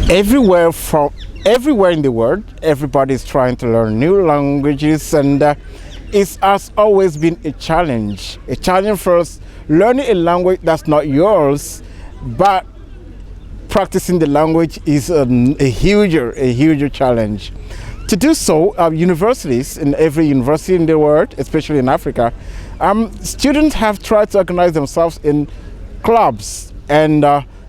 Everywhere in the world, everybody is trying to learn new languages, and it has always been a challenge. A challenge for us learning a language that's not yours, but practicing the language is a huger challenge. To do so, universities, in every university in the world, especially in Africa, students have tried to organize themselves in clubs, and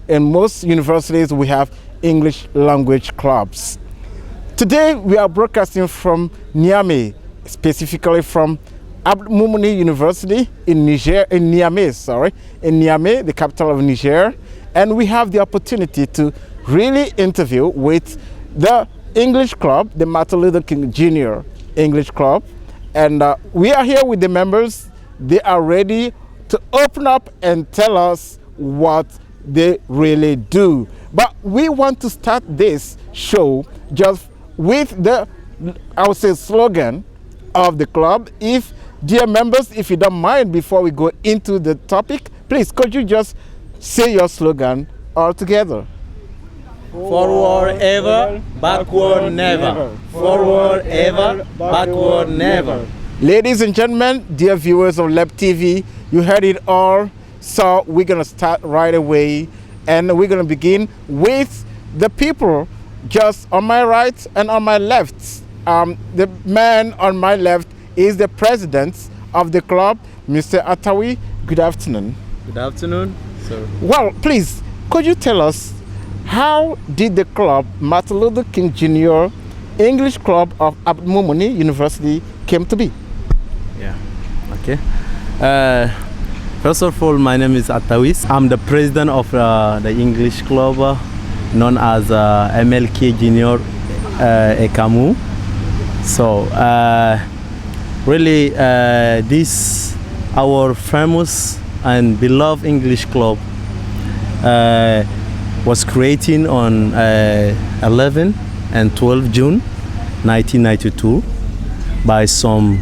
in most universities we have English language clubs. Today we are broadcasting from Niamey, specifically from Abdul University in Niger, in Niamey, the capital of Niger, and we have the opportunity to really interview with the English club, the Martin Luther King Jr. English Club, and we are here with the members. They are ready to open up and tell us what they really do. But we want to start this show just with the, I would say, slogan of the club. If, dear members, if you don't mind, before we go into the topic, please, could you just say your slogan all together? Forward ever, backward never. Forward ever, backward never. Ladies and gentlemen, dear viewers of Lab TV, you heard it all. So we're going to start right away, and we're going to begin with the people just on my right and on my left. The man on my left is the president of the club, Mr. Atawi. Good afternoon. Good afternoon, sir. Well, please, could you tell us, how did the club, Martin Luther King Jr. English Club of Abdul University, came to be? Yeah, okay. First of all, my name is Atawis. I'm the president of the English club known as MLK Junior Ekamu. So, really, this our famous and beloved English club was created on 11 and 12 June 1992 by some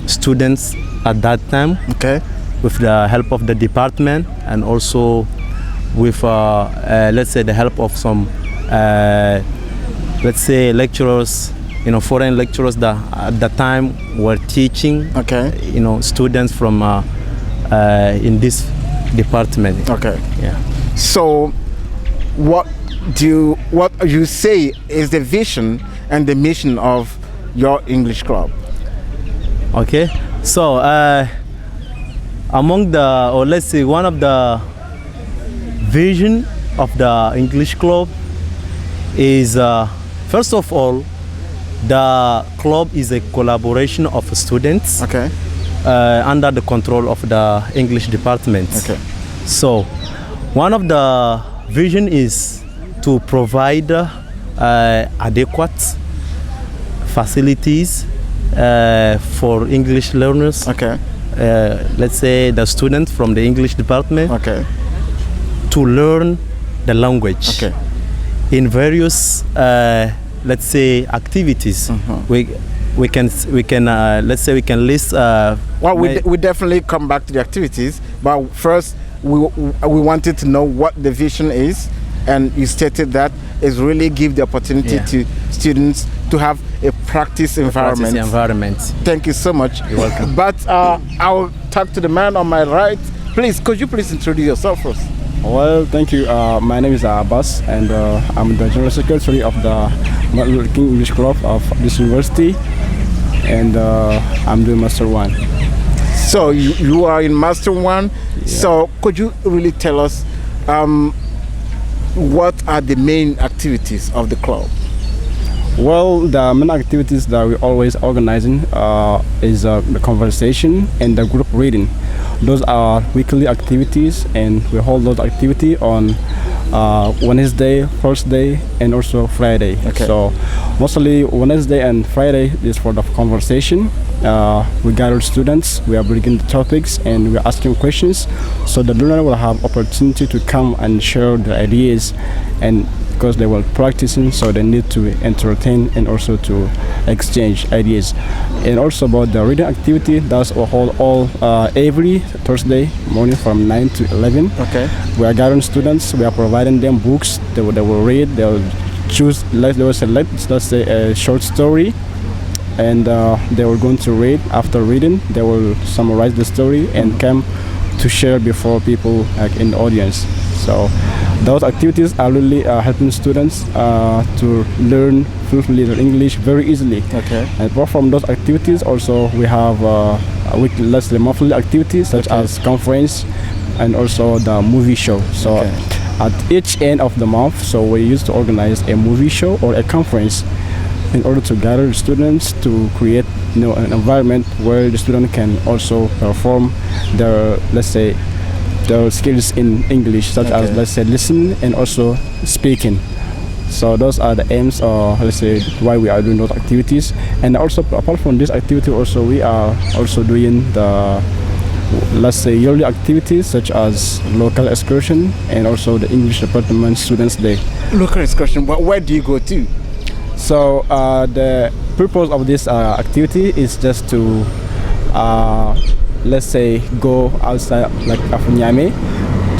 students at that time. Okay. With the help of the department, and also with let's say the help of some let's say lecturers, foreign lecturers that at the time were teaching, okay, students from in this department. Okay. Yeah. So what you say is the vision and the mission of your English club? Okay. So among the, or let's say one of the vision of the English club is first of all, the club is a collaboration of students, okay, under the control of the English department. Okay. So one of the vision is to provide adequate facilities for English learners. Okay. Let's say the students from the English department, okay, to learn the language, okay, in various let's say activities. We can let's say we can list. Well, we definitely come back to the activities, but first we wanted to know what the vision is, and you stated that is really give the opportunity to students to have a practice environment. Thank you so much. You're welcome. But I'll talk to the man on my right. Please, could you please introduce yourself first? Well, thank you. My name is Abbas, and I'm the General Secretary of the Martin Luther King English Club of this university, and I'm doing Master 1. So you are in Master 1. Yeah. So could you really tell us what are the main activities of the club? Well, the main activities that we're always organizing is the conversation and the group reading. Those are weekly activities, and we hold those activities on Wednesday, Thursday, and also Friday. Okay. So mostly Wednesday and Friday is for the conversation. We gather students, we are bringing the topics, and we are asking questions, so the learner will have opportunity to come and share their ideas, and because they were practicing, so they need to entertain and also to exchange ideas. And also about the reading activity, that's we hold all every Thursday morning from 9 to 11. Okay. We are gathering students, we are providing them books, they will read, they will choose, they will select, let's say, a short story, and they were going to read. After reading, they will summarize the story and come to share before people like in the audience. So those activities are really helping students to learn fluently their English very easily. Okay. And apart from those activities, also we have weekly, let's say, monthly activities such as conference and also the movie show. So at each end of the month, so we used to organize a movie show or a conference in order to gather students to create, an environment where the student can also perform their, let's say, their skills in English, such as, let's say, listening and also speaking. So those are the aims, or let's say, why we are doing those activities. And also, apart from this activity, also we are also doing the, let's say, yearly activities such as local excursion and also the English Department Students Day. Local excursion, where do you go to? So the purpose of this activity is just to, let's say, go outside like Nyame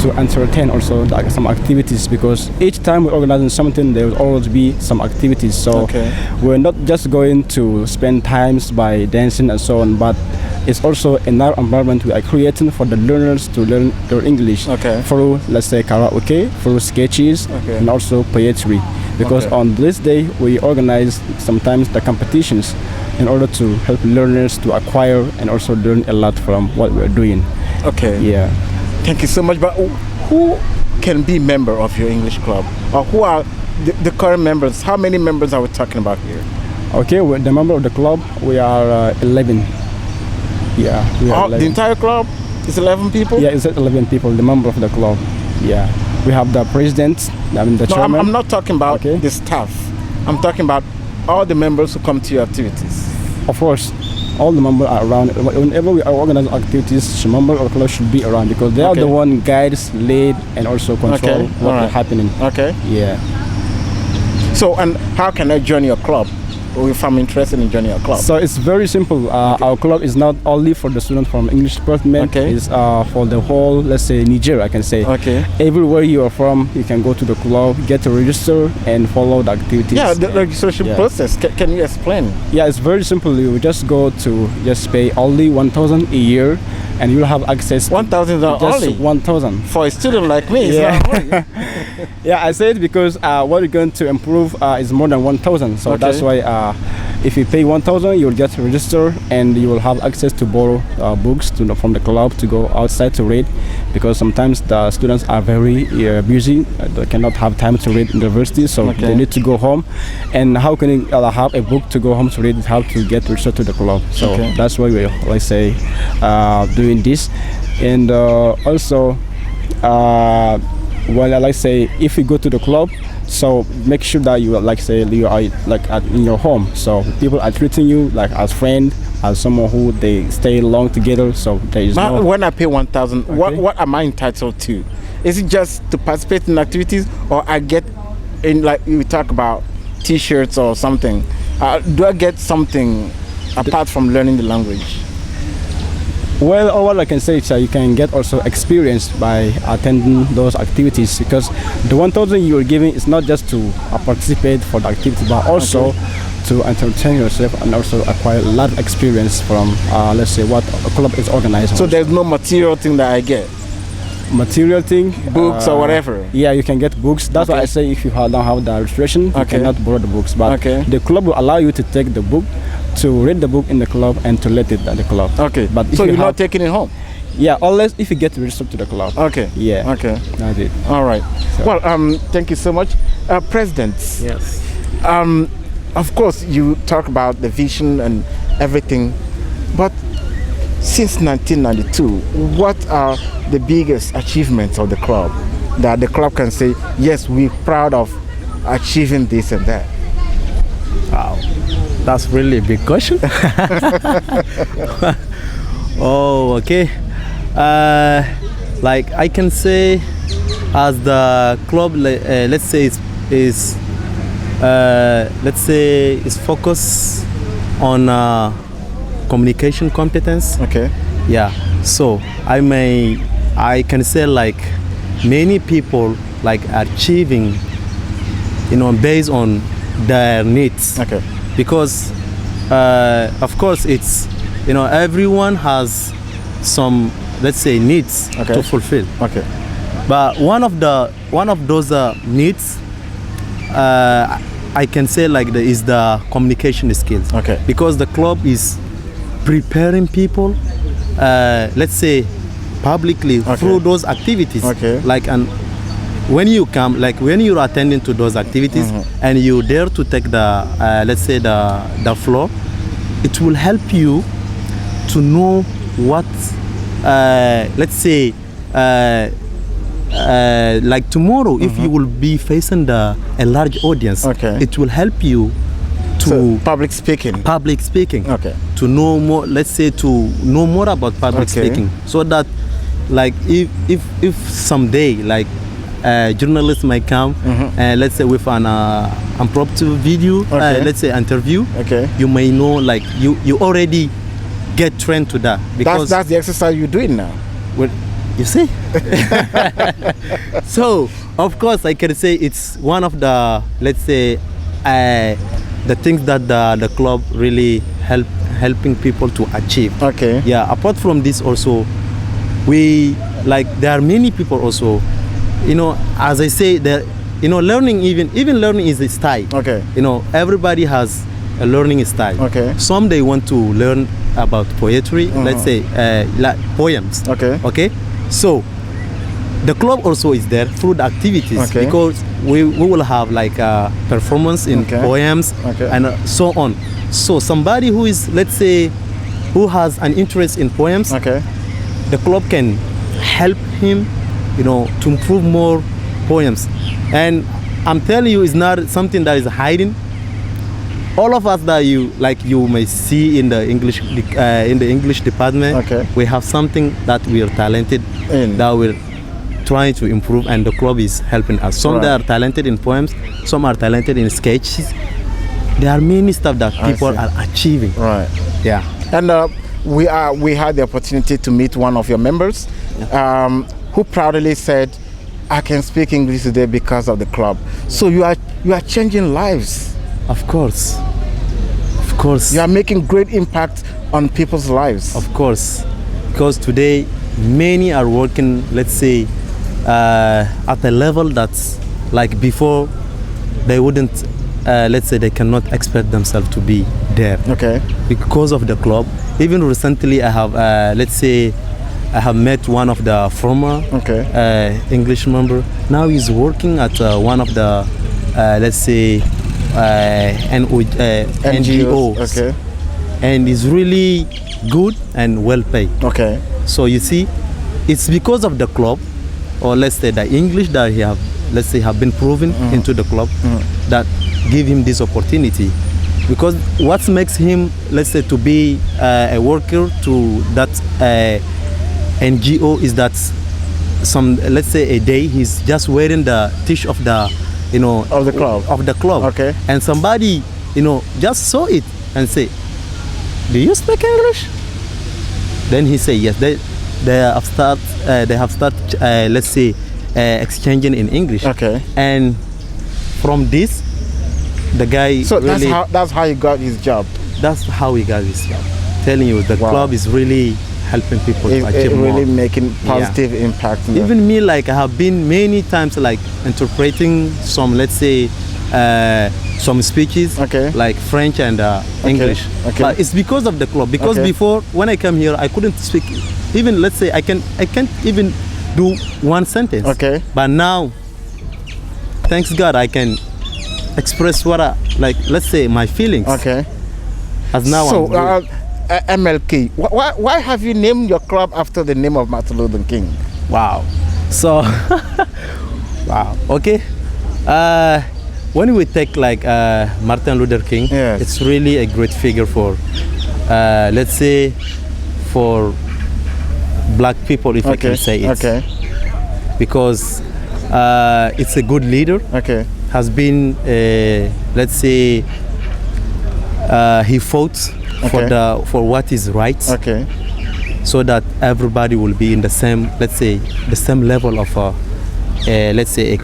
to entertain also like some activities, because each time we're organizing something there will always be some activities. So we're not just going to spend times by dancing and so on, but it's also another environment we are creating for the learners to learn their English through, let's say, karaoke, through sketches, and also poetry. Because on this day we organize sometimes the competitions in order to help learners to acquire and also learn a lot from what we're doing. Yeah. Thank you so much. But who can be member of your English club, or who are the current members? How many members are we talking about here? Okay, well, the member of the club, we are 11. Yeah, we are 11. The entire club is 11 people? Yeah, it's 11 people, the member of the club. Yeah. We have the president, the chairman. I'm not talking about the staff. I'm talking about all the members who come to your activities. Of course, all the members are around. Whenever we organize activities, the members of the club should be around, because they are the one guides, lead, and also control what is happening. Yeah. So, and how can I join your club, or if I'm interested in joining your club? So it's very simple. Our club is not only for the students from English department. It's for the whole, let's say, Niger, I can say. Everywhere you are from, you can go to the club, get to register, and follow the activities. Yeah, the registration process. Can you explain? Yeah, it's very simple. You just go to pay only 1,000 a year, and you'll have access. 1,000 only. 1,000 for a student like me. Yeah. Yeah, I said because what we're going to improve is more than 1,000. So that's why. If you pay 1,000, you'll get to register, and you will have access to borrow books from the club to go outside to read, because sometimes the students are very busy. They cannot have time to read in university, so they need to go home. And how can you have a book to go home to read? You have to get registered to the club. So that's why we, let's say, doing this. And also, well, like say, if you go to the club, so make sure that you, like say, you are like in your home. So people are treating you like as friend, as someone who they stay long together. So there is no. When I pay 1,000, what am I entitled to? Is it just to participate in activities, or I get in, like you talk about T-shirts or something? Do I get something apart from learning the language? Well, all I can say is you can get also experience by attending those activities, because the 1,000 you are giving is not just to participate for the activity, but also to entertain yourself and also acquire a lot of experience from, let's say, what a club is organized. So there's no material thing that I get? Material thing? Books or whatever? Yeah, you can get books. That's why I say if you don't have the registration, you cannot borrow the books. But the club will allow you to take the book, to read the book in the club, and to let it at the club. But so you're not taking it home? Yeah, unless if you get registered to the club. Yeah. That's it. All right. So. Well, thank you so much. Presidents. Yes. Of course, you talk about the vision and everything, but since 1992, what are the biggest achievements of the club that the club can say, yes, we're proud of achieving this and that? Wow, that's really a big question. Oh, okay. Like I can say, as the club, let's say is focused on communication competence. Yeah. So I can say like many people like achieving based on their needs. Okay. Because of course it's everyone has some, let's say, needs to fulfill. Okay. But one of those needs, I can say is the communication skills. Okay. Because the club is preparing people, let's say, publicly through those activities. Okay. And when you come, when you're attending to those activities and you dare to take the, let's say, the floor, it will help you to know what, let's say, tomorrow, if you will be facing a large audience, it will help you to public speaking. Okay. To know more, let's say, to know more about public speaking, so that if someday journalists might come, let's say with an impromptu video, let's say interview, you may know, you already get trained to that, because that's the exercise you're doing now. Well, you see. So of course I can say it's one of the, let's say, the things that the club really helping people to achieve. Okay. Yeah. Apart from this, also we there are many people also, as I say, that learning, even learning is a style. Okay. Everybody has a learning style. Okay. Some they want to learn about poetry, let's say, poems. Okay. So the club also is there through the activities, because we will have performance in poems and so on. So somebody who is, let's say, who has an interest in poems, the club can help him, to improve more poems. And I'm telling you, it's not something that is hiding. All of us that you may see in the English department, we have something that we are talented in, that we're trying to improve, and the club is helping us. Some that are talented in poems, some are talented in sketches. There are many stuff that people are achieving. Right. Yeah. And we had the opportunity to meet one of your members, who proudly said, "I can speak English today because of the club." So you are changing lives. Of course. You are making great impact on people's lives. Of course. Because today many are working, let's say, at a level that's before they wouldn't, let's say, they cannot expect themselves to be there. Okay. Because of the club. Even recently I have, let's say, I have met one of the former English member. Now he's working at one of the, let's say, NGOs. And it's really good and well paid. So you see, it's because of the club, or let's say the English that he have been proven into the club, that give him this opportunity. Because what makes him, let's say, to be a worker to that NGO is that let's say, a day he's just wearing the t-shirt of the, of the club. And somebody, just saw it and say, "Do you speak English?" Then he say, "Yes." They have started, let's say, exchanging in English. And from this, the guy. So really, that's how he got his job. That's how he got his job. Telling you, the club is really helping people to achieve more. Really making positive impact. Even me, I have been many times interpreting some, let's say, some speeches, like French and English. But it's because of the club. Because before, when I came here, I couldn't speak. Even, let's say, I can't even do one sentence. But now, thanks God, I can express what let's say, my feelings. As now. So, MLK, why have you named your club after the name of Martin Luther King? Wow. So, wow. Okay. When we take Martin Luther King, it's really a great figure for, let's say, for black people, if I can say it. Because it's a good leader. Has been, let's say, he fought for what is right, so that everybody will be in the same, let's say, the same level of let's say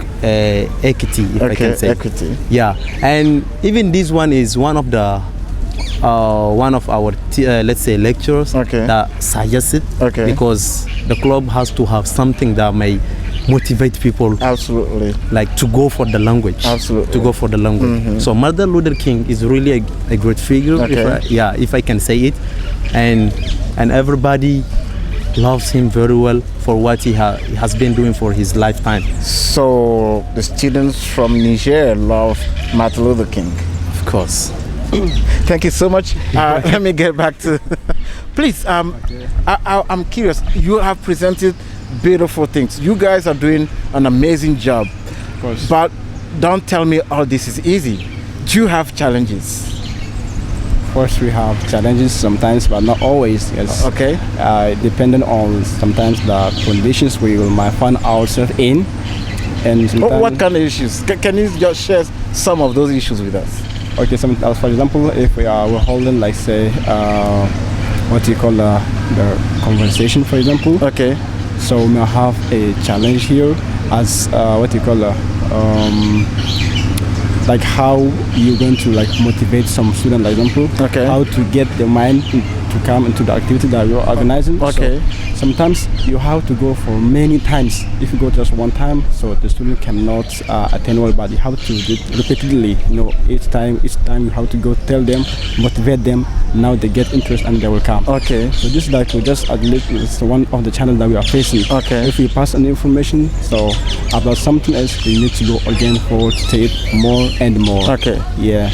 equity, if I can say. Equity. Yeah, and even this one is one of the one of our let's say lecturers that suggested, because the club has to have something that may motivate people, absolutely, like to go for the language, absolutely, to go for the language. So Martin Luther King is really a great figure, if I can say it, and everybody loves him very well for what he has been doing for his lifetime. So the students from Niger love Martin Luther King. Of course. Thank you so much. Let me get back to please. I'm curious. You have presented beautiful things. You guys are doing an amazing job. Of course. But don't tell me all this is easy. Do you have challenges? Of course, we have challenges sometimes, but not always. Yes. Okay. Depending on sometimes the conditions we might find ourselves in, and what kind of issues? Can you just share some of those issues with us? Okay, for example, if we're holding, like, say, what you call the conversation, for example. Okay. So we may have a challenge here as what you call like how you're going to like motivate some student, for example. Okay. How to get the mind to come into the activity that you're organizing. Okay. So sometimes you have to go for many times. If you go just one time, so the student cannot attend well, but you have to do it repeatedly. Each time you have to go tell them, motivate them. Now they get interest and they will come. Okay. So this is like just at least it's one of the channels that we are facing. Okay. If we pass on information, so about something else, we need to go again forward to take it more and more. Okay. Yeah.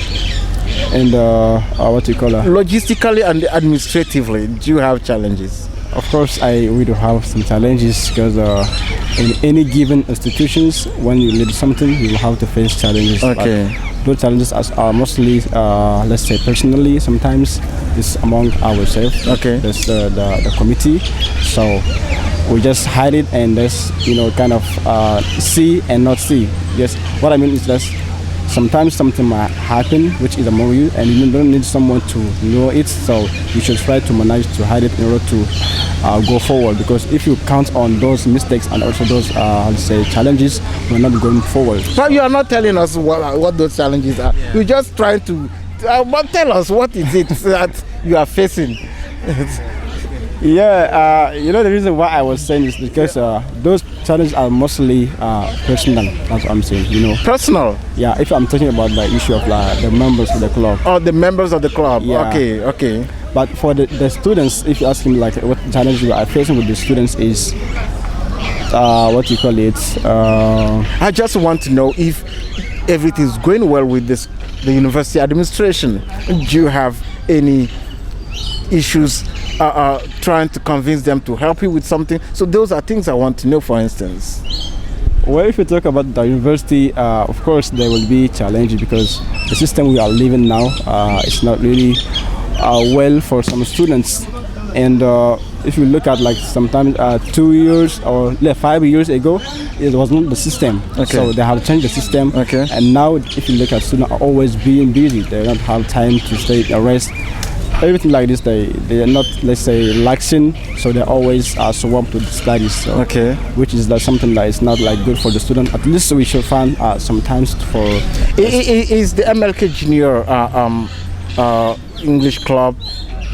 And what you call logistically and administratively, do you have challenges? Of course, we do have some challenges because in any given institutions, when you lead something, you will have to face challenges. Okay. But those challenges are mostly, let's say, personally. Sometimes it's among ourselves. Okay. There's the committee, so we just hide it and just kind of see and not see. Yes. What I mean is that sometimes something might happen which is among you and you don't need someone to know it, so you should try to manage to hide it in order to go forward, because if you count on those mistakes and also those let's say challenges, we're not going forward. But you are not telling us what those challenges are. Yeah. You're just trying to but tell us what is it that you are facing. Yeah, the reason why I was saying is because those challenges are mostly personal. That's what I'm saying. Personal. Yeah, if I'm talking about the issue of the members of the club. Oh, the members of the club. Yeah. Okay. But for the students, if you ask him like what challenge you are facing with the students is what you call it. I just want to know if everything's going well with the university administration. Do you have any issues trying to convince them to help you with something? So those are things I want to know, for instance. Well, if you talk about the university, of course there will be challenges because the system we are living now is not really well for some students. And if you look at like sometimes 2 years or 5 years ago, it was not the system. Okay. So they have changed the system. Okay. And now if you look at students are always being busy, they don't have time to stay at rest. Everything like this, they are not, let's say, relaxing, so they always are swamped with studies. So, okay. Which is something that is not like good for the student. At least we should find sometimes for. Is the MLK Junior English Club,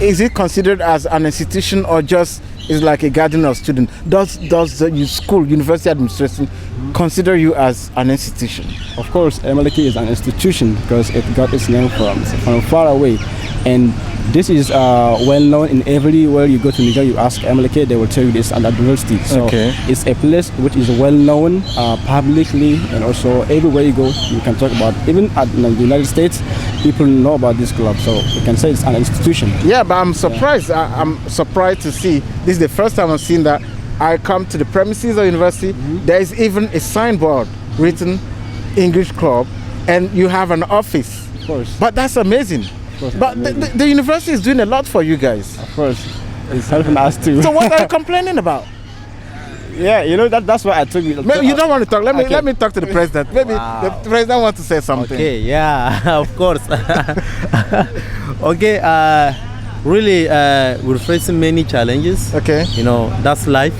is it considered as an institution or just is like a garden of students? Does the school, university administration, consider you as an institution? Of course, MLK is an institution because it got its name from far away, and this is well known in everywhere you go to Niger. You ask MLK, they will tell you this at the university. So okay. It's a place which is well known publicly, and also everywhere you go, you can talk about. Even at the United States, people know about this club, so you can say it's an institution. Yeah, but I'm surprised. Yeah. I'm surprised to see this is the first time I've seen that. I come to the premises of university. Mm-hmm. There is even a signboard written English Club, and you have an office. Of course. But that's amazing. But the university is doing a lot for you guys. Of course, it's helping us too. So what are you complaining about? Yeah, that's why I took you. Maybe you don't want to talk. Let me talk to the president. Maybe the president wants to say something. Okay, yeah, of course. Okay, really, we're facing many challenges. Okay. That's life.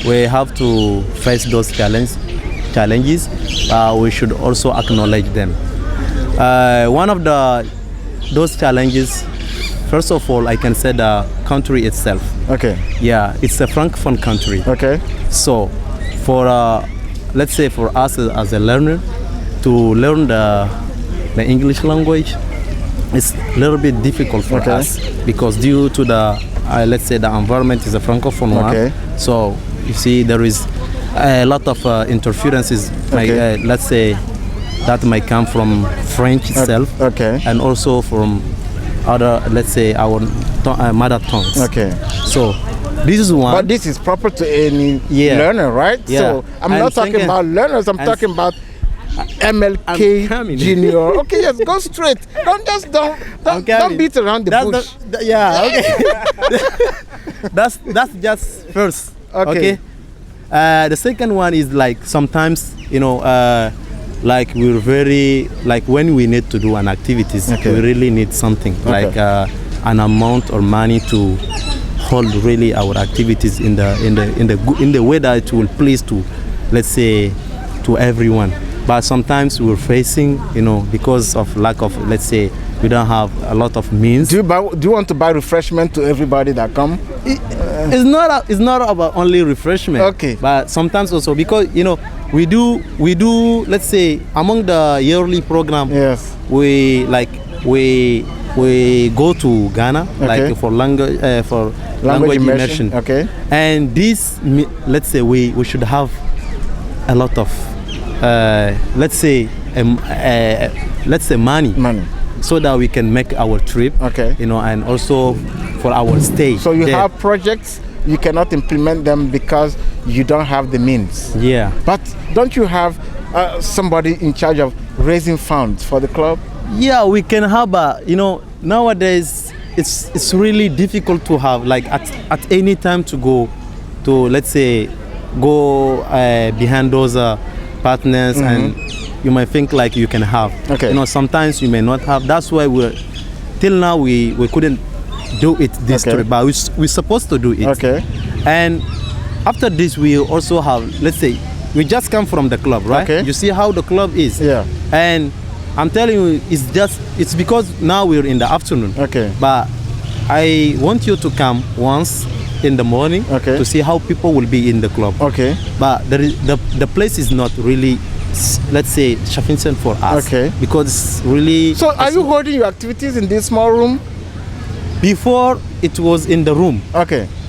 We have to face those challenges. challenges, we should also acknowledge them. One of those challenges, first of all, I can say the country itself. Okay. Yeah, it's a francophone country. Okay. So, for let's say for us as a learner, to learn the English language, it's a little bit difficult for us because due to the let's say the environment is a francophone one. So you see there is a lot of interferences. Let's say that might come from French itself, and also from other, let's say, our mother tongues. So this is one. But this is proper to any learner, right? So I'm not talking about learners. I'm talking about MLK Junior. Okay, yes, go straight. Don't beat around the bush. That's just first. Okay. The second one is like sometimes like we're very like when we need to do an activities, we really need something like an amount or money to hold really our activities in the way that it will please to, let's say, to everyone. But sometimes we're facing, because of lack of, let's say, we don't have a lot of means. Do you want to buy refreshment to everybody that come? It's not about only refreshment. Okay. But sometimes also because we do let's say among the yearly program. Yes. We go to Ghana like for language immersion. Okay. And this, let's say we should have a lot of let's say money, so that we can make our trip. And also for our stay. So you have projects, you cannot implement them because you don't have the means. Yeah. But don't you have somebody in charge of raising funds for the club? Yeah, we can have nowadays it's really difficult to have like at any time to go to, let's say, behind those partners, and you might think like you can have. Sometimes you may not have. That's why till now we couldn't do it this trip, but we're supposed to do it. And after this we also have, let's say, we just come from the club, right? You see how the club is. And I'm telling you, it's because now we're in the afternoon. But I want you to come once in the morning to see how people will be in the club. But the place is not really, let's say, sufficient for us. Because it's really. So are you holding your activities in this small room? Before it was in the room.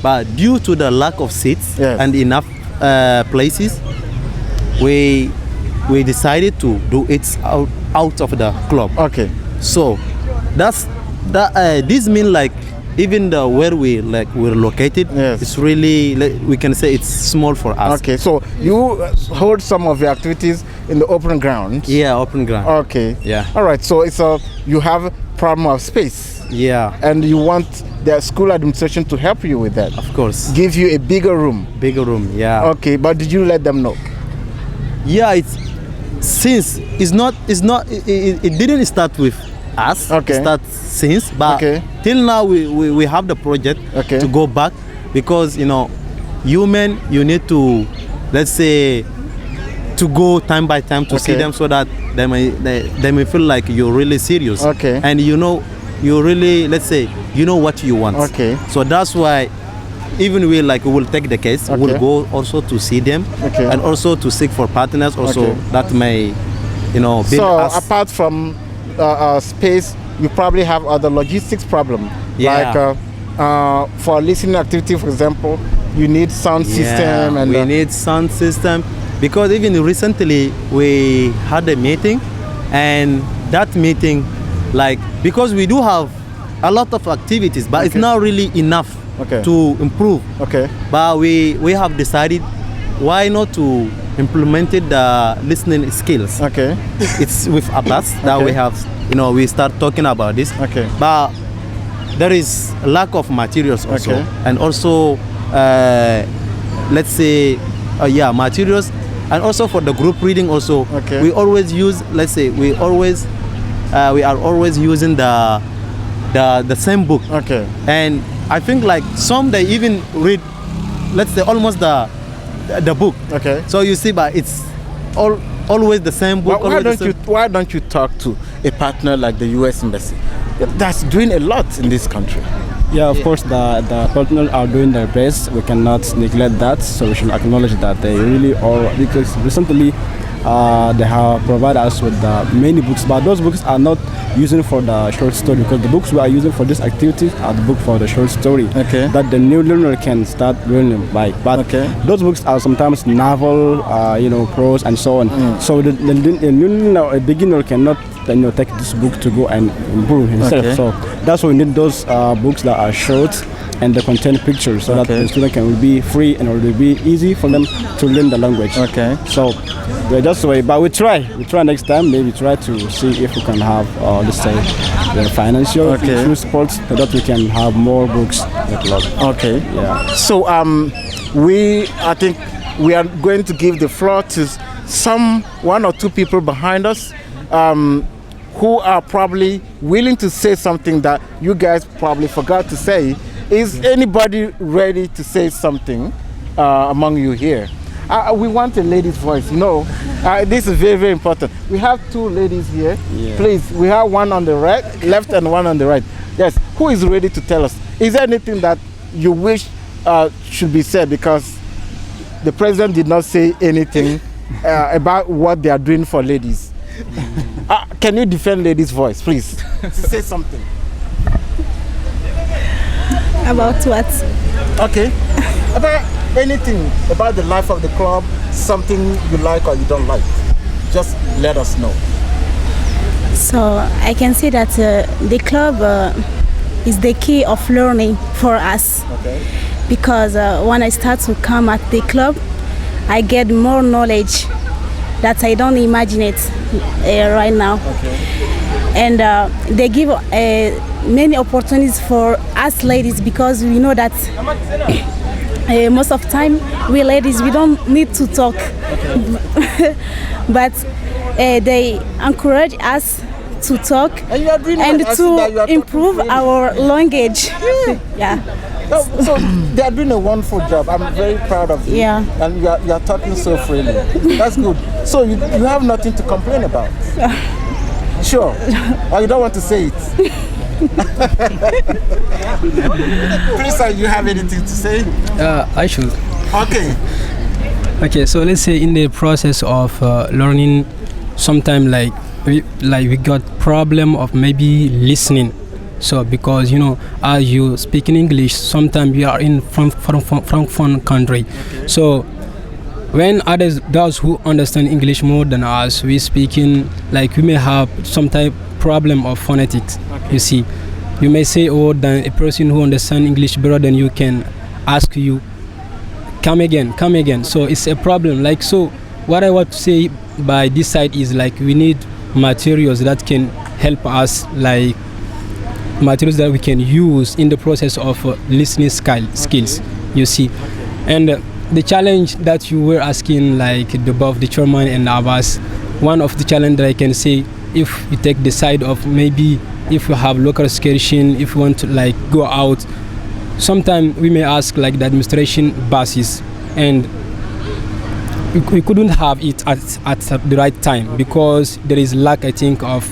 But due to the lack of seats and enough places, we decided to do it out of the club. So this means like even where we're located, it's really, we can say it's small for us. So you hold some of your activities in the open ground? Yeah, open ground. All right. So you have a problem of space. And you want the school administration to help you with that. Of course. Give you a bigger room. Yeah. But did you let them know? Yeah, it didn't start with us. It started since, but till now we have the project to go back, because you need to, let's say, to go time by time to see them, so that they may feel like you're really serious. And you really, let's say, what you want. So that's why even we will take the case, we'll go also to see them, and also to seek for partners also that may build us. Apart from space, you probably have other logistics problem, like for listening activity, for example, you need sound system. And we need sound system, because even recently we had a meeting, and that meeting, because we do have a lot of activities, but it's not really enough to improve. But we have decided why not to implement the listening skills. It's with Abbas that we have, we start talking about this. But there is a lack of materials also, and also let's say materials, and also for the group reading also. We always use, let's say, we are always using the same book. And I think like some they even read, let's say, almost the book. So you see, but it's always the same book. Why don't you talk to a partner like the U.S. Embassy that's doing a lot in this country? Yeah, of course, the partners are doing their best. We cannot neglect that, so we should acknowledge that they really are. Because recently, they have provided us with many books, but those books are not using for the short story, because the books we are using for this activity are the book for the short story that the new learner can start learning by. But those books are sometimes novel, prose and so on. So the new learner, a beginner cannot take this book to go and improve himself. So that's why we need those books that are short and they contain pictures, so that the student can be free and it will be easy for them to learn the language. So that's the way. But we try next time. Maybe try to see if we can have, let's say, the financial support so that we can have more books at the club. Yeah. So I think we are going to give the floor to one or two people behind us, who are probably willing to say something that you guys probably forgot to say. Is anybody ready to say something among you here? We want a lady's voice. This is very, very important. We have two ladies here. Please, we have one on the left and one on the right. Yes, who is ready to tell us? Is there anything that you wish should be said? Because the president did not say anything about what they are doing for ladies. Can you defend ladies' voice, please? Say something. About what? Okay. About anything, about the life of the club, something you like or you don't like. Just let us know. So I can say that the club is the key of learning for us. Because when I start to come at the club, I get more knowledge that I don't imagine it right now. And they give many opportunities for us ladies, because we know that most of the time we ladies, we don't need to talk. But they encourage us to talk and to improve our language. So they are doing a wonderful job. I'm very proud of you. And you are talking so freely. That's good. So you have nothing to complain about. Sure. Or you don't want to say it? Please, you have anything to say? I should. Okay, so let's say in the process of learning, sometimes we got problem of maybe listening. So because as you speak in English, sometimes you are in from country. So when those who understand English more than us, we speaking we may have some type problem of phonetics. You see, you may say, then a person who understands English better than you can ask you, come again. So it's a problem. So what I want to say by this side is we need materials that can help us, materials that we can use in the process of listening skills. You see, and the challenge that you were asking, above the chairman and Abbas, one of the challenge that I can say, if you take the side of maybe if you have local excursion, if you want to go out, sometimes we may ask the administration buses, and we couldn't have it at the right time because there is lack, I think, of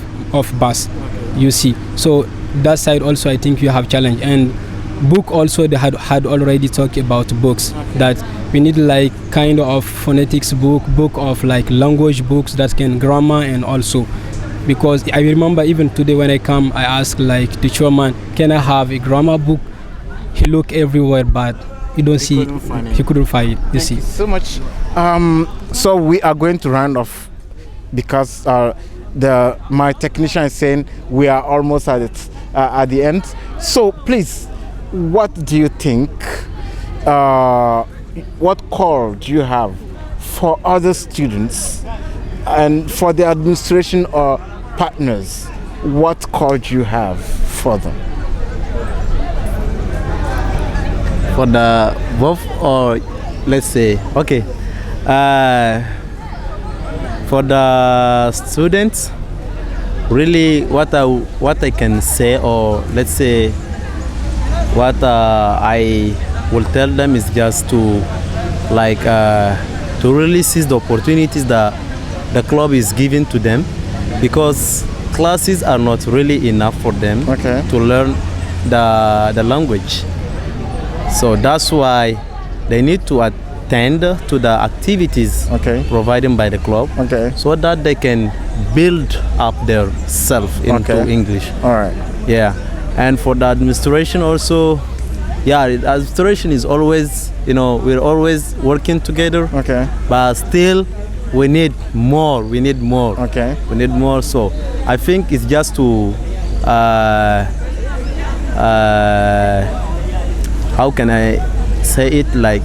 bus. You see, so that side also I think you have challenge. And book also, they had already talked about books, that we need kind of phonetics book of language books that can grammar, and also because I remember even today when I come, I asked the chairman, can I have a grammar book? He looked everywhere, but you don't see. He couldn't find it. You see. Thank you so much. So we are going to round off because my technician is saying we are almost at the end. So please, what do you think? What call do you have for other students and for the administration or partners? What call do you have for them? For the both, or let's say, for the students, really what I can say, or let's say what I will tell them is just to really seize the opportunities that the club is giving to them, because classes are not really enough for them to learn the language. So that's why they need to attend to the activities provided by the club, so that they can build up their self into English. All right. Yeah, and for the administration also, yeah, the administration is always, we're always working together. But still, we need more. We need more. We need more. So I think it's just to how can I say it, like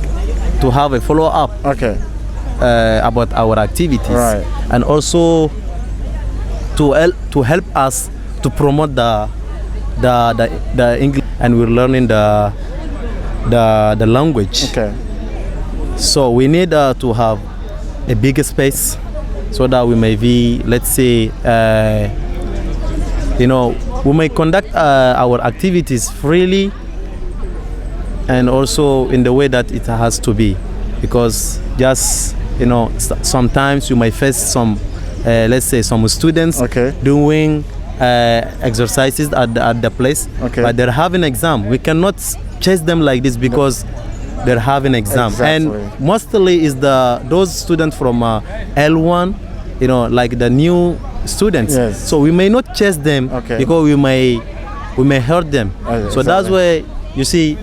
to have a follow-up about our activities, and also to help us to promote the English, and we're learning the language. So we need to have a bigger space, so that we may be, let's say, we may conduct our activities freely, and also in the way that it has to be, because just sometimes you may face some let's say some students doing exercises at the place, but they're having exam. We cannot chase them like this, because they're having exam. And mostly is those students from L1, like the new students. So we may not chase them, because we may hurt them. So that's why you see,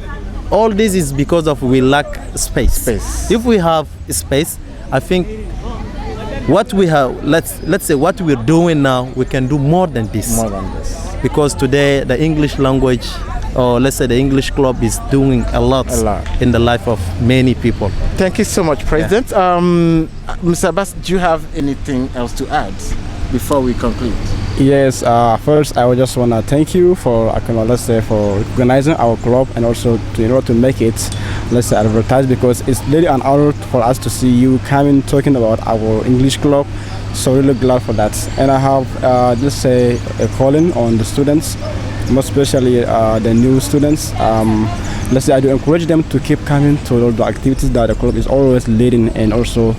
all this is because of we lack space. If we have space, I think what we have, let's say what we're doing now, we can do more than this. Because today the English language, or let's say the English club, is doing a lot in the life of many people. Thank you so much, President. Mr. Abbas, do you have anything else to add before we conclude? Yes, first I would just want to thank you for, let's say, for organizing our club, and also to make it, let's say, advertised, because it's really an honor for us to see you coming talking about our English club. So really glad for that. And I have let's say a calling on the students, most especially the new students. Let's say I do encourage them to keep coming to all the activities that the club is always leading, and also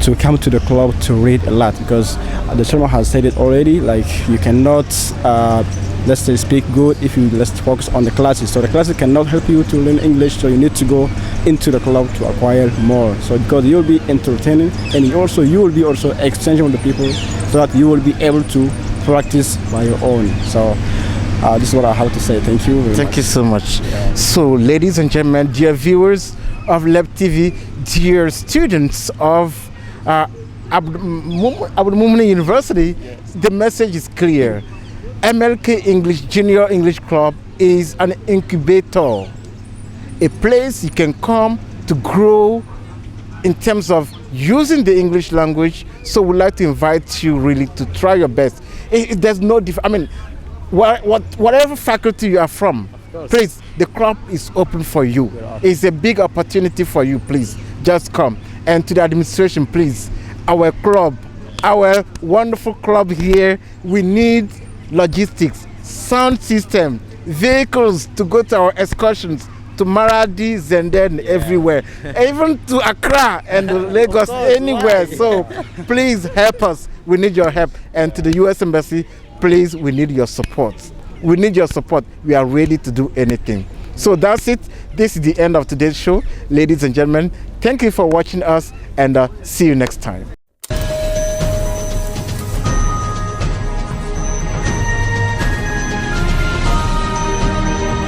to come to the club to read a lot, because the chairman has said it already, like you cannot let's say speak good if you just focus on the classes. So the classes cannot help you to learn English, so you need to go into the club to acquire more. So because you'll be entertaining, and you will be also exchanging with the people, so that you will be able to practice by your own. So this is what I have to say. Thank you very much. Thank you so much. So ladies and gentlemen, dear viewers of LEB TV, dear students of Abdul Mumni University, the message is clear. MLK English Junior English Club is an incubator, a place you can come to grow in terms of using the English language. So we'd like to invite you really to try your best. There's no difference. I mean, whatever faculty you are from, please, the club is open for you. It's a big opportunity for you. Please, just come. And to the administration, please, our club, our wonderful club here, we need logistics, sound system, vehicles to go to our excursions to Maradi, Zenden, everywhere, even to Accra and Lagos, anywhere. So please help us. We need your help. And to the U.S. Embassy, please, we need your support. We need your support. We are ready to do anything. So that's it. This is the end of today's show. Ladies and gentlemen, thank you for watching us, and see you next time.